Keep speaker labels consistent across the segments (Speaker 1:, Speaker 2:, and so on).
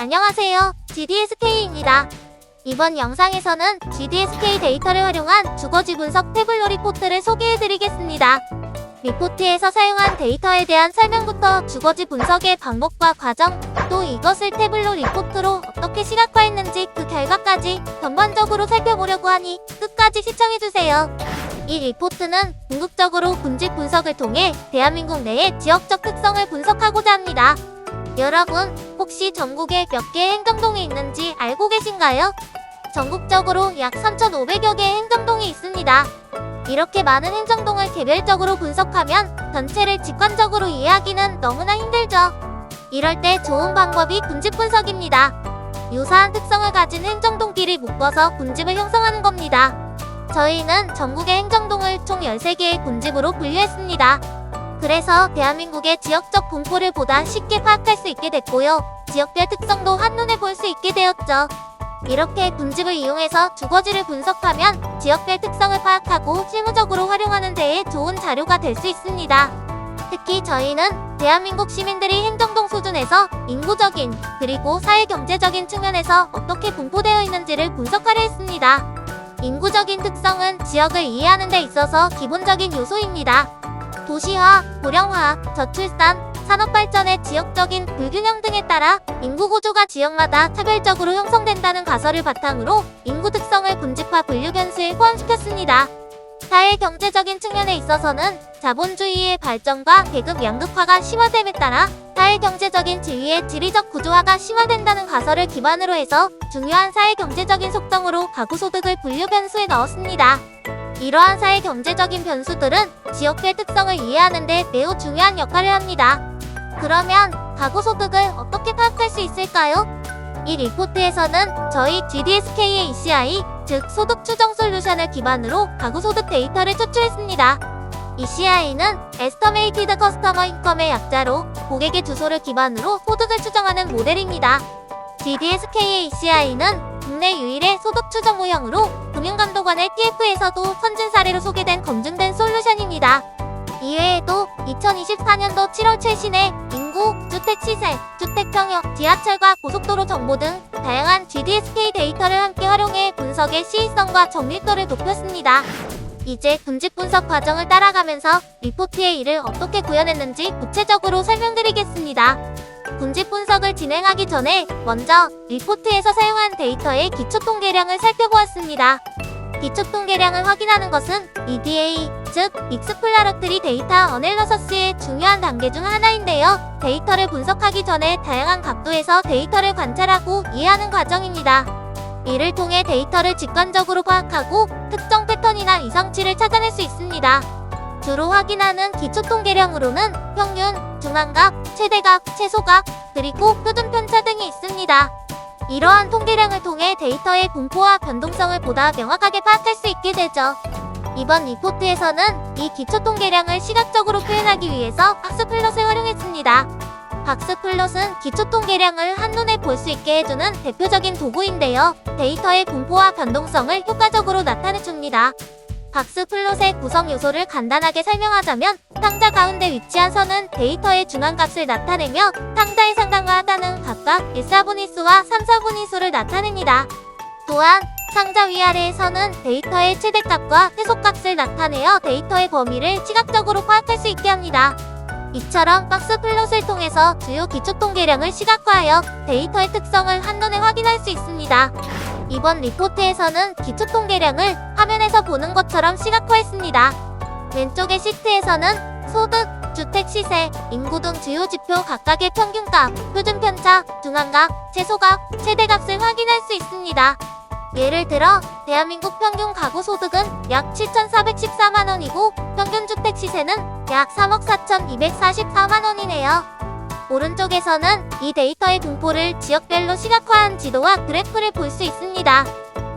Speaker 1: 안녕하세요, GDSK입니다. 이번 영상에서는 GDSK 데이터를 활용한 주거지 분석 태블로 리포트를 소개해드리겠습니다. 리포트에서 사용한 데이터에 대한 설명부터 주거지 분석의 방법과 과정, 또 이것을 태블로 리포트로 어떻게 시각화했는지 그 결과까지 전반적으로 살펴보려고 하니 끝까지 시청해주세요. 이 리포트는 궁극적으로 군집 분석을 통해 대한민국 내의 지역적 특성을 분석하고자 합니다. 여러분, 혹시 전국에 몇 개의 행정동이 있는지 알고 계신가요? 전국적으로 약 3,500여 개의 행정동이 있습니다. 이렇게 많은 행정동을 개별적으로 분석하면 전체를 직관적으로 이해하기는 너무나 힘들죠. 이럴 때 좋은 방법이 군집 분석입니다. 유사한 특성을 가진 행정동끼리 묶어서 군집을 형성하는 겁니다. 저희는 전국의 행정동을 총 13개의 군집으로 분류했습니다. 그래서 대한민국의 지역적 분포를 보다 쉽게 파악할 수 있게 됐고요. 지역별 특성도 한눈에 볼 수 있게 되었죠. 이렇게 군집을 이용해서 주거지를 분석하면 지역별 특성을 파악하고 실무적으로 활용하는 데에 좋은 자료가 될 수 있습니다. 특히 저희는 대한민국 시민들이 행정동 수준에서 인구적인 그리고 사회경제적인 측면에서 어떻게 분포되어 있는지를 분석하려 했습니다. 인구적인 특성은 지역을 이해하는 데 있어서 기본적인 요소입니다. 도시화, 고령화, 저출산, 산업발전의 지역적인 불균형 등에 따라 인구 구조가 지역마다 차별적으로 형성된다는 가설을 바탕으로 인구 특성을 군집화 분류 변수에 포함시켰습니다. 사회 경제적인 측면에 있어서는 자본주의의 발전과 계급 양극화가 심화됨에 따라 사회 경제적인 지위의 지리적 구조화가 심화된다는 가설을 기반으로 해서 중요한 사회 경제적인 속성으로 가구 소득을 분류 변수에 넣었습니다. 이러한 사회 경제적인 변수들은 지역별 특성을 이해하는 데 매우 중요한 역할을 합니다. 그러면 가구 소득을 어떻게 파악할 수 있을까요? 이 리포트에서는 저희 GDSK의 ECI, 즉 소득 추정 솔루션을 기반으로 가구 소득 데이터를 추출했습니다. ECI는 Estimated Customer Income의 약자로 고객의 주소를 기반으로 소득을 추정하는 모델입니다. GDSK의 ECI는 국내 유일의 소득 추정 모형으로 금융감독원의 TF에서도 선진 사례로 소개된 검증된 솔루션입니다. 이외에도 2024년도 7월 최신의 인구, 주택 시세, 주택 평형, 지하철과 고속도로 정보 등 다양한 GDSK 데이터를 함께 활용해 분석의 시의성과 정밀도를 높였습니다. 이제 군집 분석 과정을 따라가면서 리포트의 이를 어떻게 구현했는지 구체적으로 설명드리겠습니다. 군집 분석을 진행하기 전에 먼저 리포트에서 사용한 데이터의 기초 통계량을 살펴보았습니다. 기초 통계량을 확인하는 것은 EDA, 즉 익스플로러터리 데이터 어널리시스의 중요한 단계 중 하나인데요. 데이터를 분석하기 전에 다양한 각도에서 데이터를 관찰하고 이해하는 과정입니다. 이를 통해 데이터를 직관적으로 파악하고 특정 패턴이나 이상치를 찾아낼 수 있습니다. 주로 확인하는 기초 통계량으로는 평균, 중앙값, 최대값, 최소값, 그리고 표준 편차 등이 있습니다. 이러한 통계량을 통해 데이터의 분포와 변동성을 보다 명확하게 파악할 수 있게 되죠. 이번 리포트에서는 이 기초 통계량을 시각적으로 표현하기 위해서 박스플롯을 활용했습니다. 박스플롯은 기초 통계량을 한눈에 볼 수 있게 해주는 대표적인 도구인데요. 데이터의 분포와 변동성을 효과적으로 나타내줍니다. 박스플롯의 구성 요소를 간단하게 설명하자면 상자 가운데 위치한 선은 데이터의 중앙값을 나타내며 상자의 상단과 하단은 각각 1/4분위수와 3/4분위수를 나타냅니다. 또한 상자 위아래의 선은 데이터의 최대값과 최소값을 나타내어 데이터의 범위를 시각적으로 파악할 수 있게 합니다. 이처럼 박스플롯을 통해서 주요 기초 통계량을 시각화하여 데이터의 특성을 한눈에 확인할 수 있습니다. 이번 리포트에서는 기초 통계량을 화면에서 보는 것처럼 시각화했습니다. 왼쪽의 시트에서는 소득, 주택 시세, 인구 등 주요 지표 각각의 평균값, 표준 편차, 중앙값, 최소값, 최대값을 확인할 수 있습니다. 예를 들어 대한민국 평균 가구 소득은 약 7,414만원이고 평균 주택 시세는 약 3억 4,244만원이네요. 오른쪽에서는 이 데이터의 분포를 지역별로 시각화한 지도와 그래프를 볼 수 있습니다.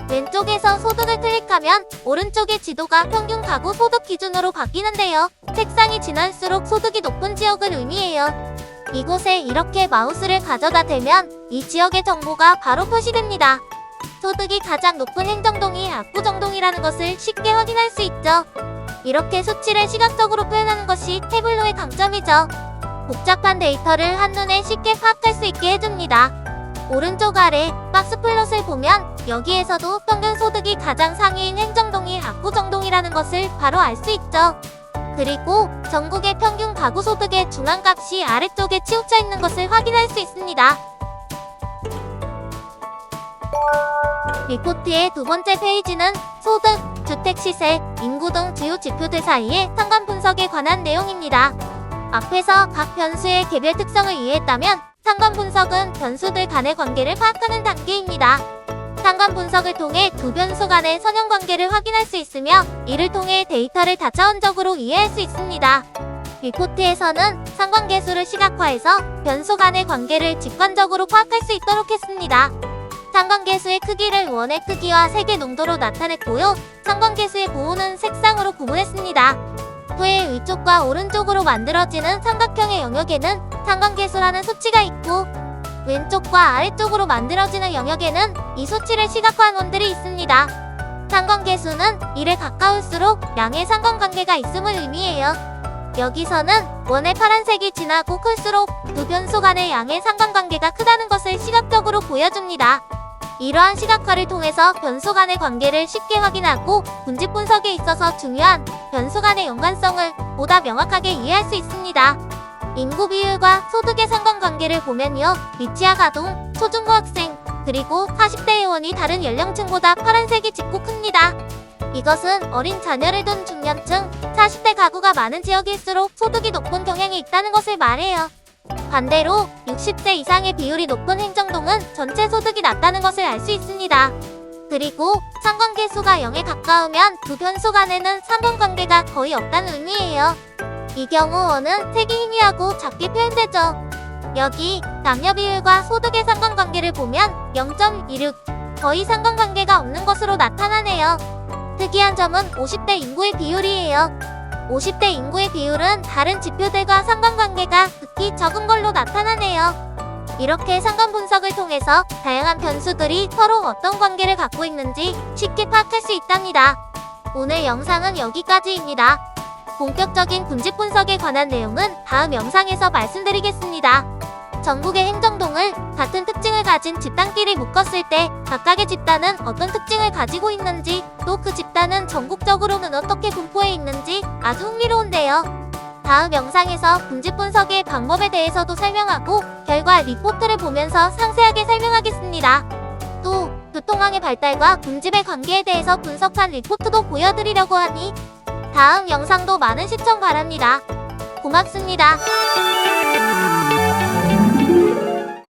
Speaker 1: 왼쪽에서 소득을 클릭하면 오른쪽의 지도가 평균 가구 소득 기준으로 바뀌는데요. 색상이 진할수록 소득이 높은 지역을 의미해요. 이곳에 이렇게 마우스를 가져다 대면 이 지역의 정보가 바로 표시됩니다. 소득이 가장 높은 행정동이 압구정동이라는 것을 쉽게 확인할 수 있죠. 이렇게 수치를 시각적으로 표현하는 것이 태블로의 강점이죠. 복잡한 데이터를 한눈에 쉽게 파악할 수 있게 해줍니다. 오른쪽 아래 박스 플롯을 보면 여기에서도 평균 소득이 가장 상위인 행정동이 압구정동이라는 것을 바로 알 수 있죠. 그리고 전국의 평균 가구 소득의 중앙값이 아래쪽에 치우쳐 있는 것을 확인할 수 있습니다. 리포트의 두 번째 페이지는 소득, 주택 시세, 인구 등 주요 지표들 사이의 상관 분석에 관한 내용입니다. 앞에서 각 변수의 개별 특성을 이해했다면 상관 분석은 변수들 간의 관계를 파악하는 단계입니다. 상관 분석을 통해 두 변수 간의 선형 관계를 확인할 수 있으며 이를 통해 데이터를 다차원적으로 이해할 수 있습니다. 리포트에서는 상관계수를 시각화해서 변수 간의 관계를 직관적으로 파악할 수 있도록 했습니다. 상관계수의 크기를 원의 크기와 색의 농도로 나타냈고요. 상관계수의 부호는 색상으로 구분했습니다. 토의 위쪽과 오른쪽으로 만들어지는 삼각형의 영역에는 상관계수라는 수치가 있고 왼쪽과 아래쪽으로 만들어지는 영역에는 이 수치를 시각화한 원들이 있습니다. 상관계수는 1에 가까울수록 양의 상관관계가 있음을 의미해요. 여기서는 원의 파란색이 진하고 클수록 두 변수 간의 양의 상관관계가 크다는 것을 시각적으로 보여줍니다. 이러한 시각화를 통해서 변수 간의 관계를 쉽게 확인하고 군집 분석에 있어서 중요한 변수 간의 연관성을 보다 명확하게 이해할 수 있습니다. 인구 비율과 소득의 상관관계를 보면요. 미취학 아동, 초중고 학생, 그리고 40대 회원이 다른 연령층보다 파란색이 짙고 큽니다. 이것은 어린 자녀를 둔 중년층, 40대 가구가 많은 지역일수록 소득이 높은 경향이 있다는 것을 말해요. 반대로 60세 이상의 비율이 높은 행정동은 전체 소득이 낮다는 것을 알 수 있습니다. 그리고 상관계수가 0에 가까우면 두 변수 간에는 상관관계가 거의 없다는 의미예요. 이 경우 원은 색이 희미하고 작게 표현되죠. 여기 남녀 비율과 소득의 상관관계를 보면 0.26, 거의 상관관계가 없는 것으로 나타나네요. 특이한 점은 50대 인구의 비율이에요. 50대 인구의 비율은 다른 지표들과 상관관계가 극히 적은 걸로 나타나네요. 이렇게 상관 분석을 통해서 다양한 변수들이 서로 어떤 관계를 갖고 있는지 쉽게 파악할 수 있답니다. 오늘 영상은 여기까지입니다. 본격적인 군집 분석에 관한 내용은 다음 영상에서 말씀드리겠습니다. 전국의 행정동을 같은 특징을 가진 집단끼리 묶었을 때 각각의 집단은 어떤 특징을 가지고 있는지 또 그 집단은 전국적으로는 어떻게 분포해 있는지 아주 흥미로운데요. 다음 영상에서 군집 분석의 방법에 대해서도 설명하고 결과 리포트를 보면서 상세하게 설명하겠습니다. 또 교통망의 발달과 군집의 관계에 대해서 분석한 리포트도 보여드리려고 하니 다음 영상도 많은 시청 바랍니다. 고맙습니다.